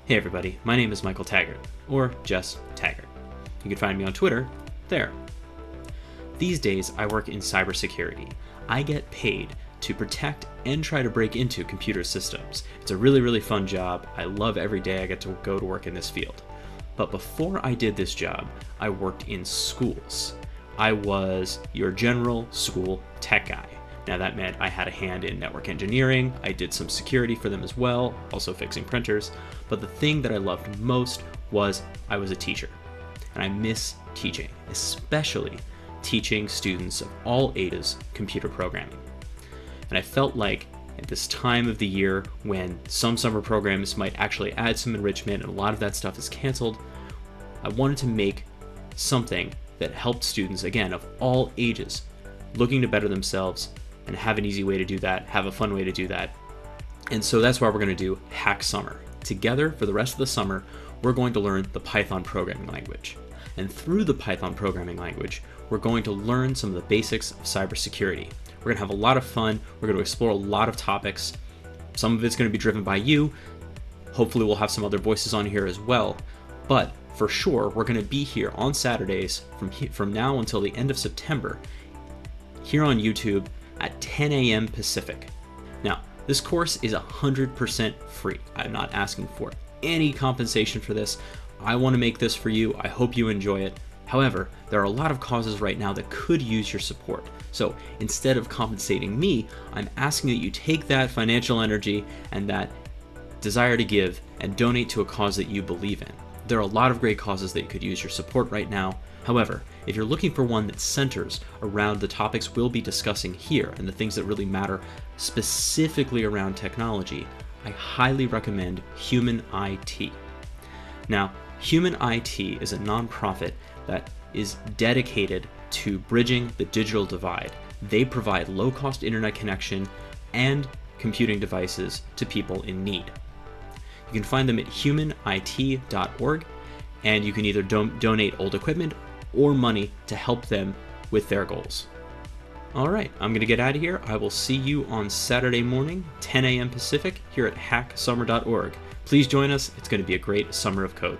Hey everybody, my name is Michael Taggart, or just Taggart. You can find me on Twitter, there. These days I work in cybersecurity. I get paid to protect and try to break into computer systems. It's a really fun job. I love every day I get to go to work in this field. But before I did this job, I worked in schools. I was your general school tech guy. Now that meant I had a hand in network engineering, I did some security for them as well, also fixing printers, but the thing that I loved most was I was a teacher. And I miss teaching, especially teaching students of all ages computer programming. And I felt like at this time of the year when some summer programs might actually add some enrichment and a lot of that stuff is canceled, I wanted to make something that helped students, again, of all ages, looking to better themselves and have an easy way to do that, have a fun way to do that. And so that's why we're going to do Hack Summer. Together, for the rest of the summer, we're going to learn the Python programming language. And through the Python programming language, we're going to learn some of the basics of cybersecurity. We're going to have a lot of fun. We're going to explore a lot of topics. Some of it's going to be driven by you. Hopefully we'll have some other voices on here as well. But for sure, we're going to be here on Saturdays from now until the end of September, here on YouTube at 10 a.m. Pacific. Now, this course is 100% free. I'm not asking for any compensation for this. I want to make this for you. I hope you enjoy it. However, there are a lot of causes right now that could use your support. So instead of compensating me, I'm asking that you take that financial energy and that desire to give and donate to a cause that you believe in. There are a lot of great causes that could use your support right now. However, if you're looking for one that centers around the topics we'll be discussing here and the things that really matter specifically around technology, I highly recommend Human IT. Now, Human IT is a nonprofit that is dedicated to bridging the digital divide. They provide low-cost internet connection and computing devices to people in need. You can find them at humanit.org, and you can either donate old equipment or money to help them with their goals. All right, I'm going to get out of here. I will see you on Saturday morning, 10 a.m. Pacific, here at hacksummer.org. Please join us. It's going to be a great summer of code.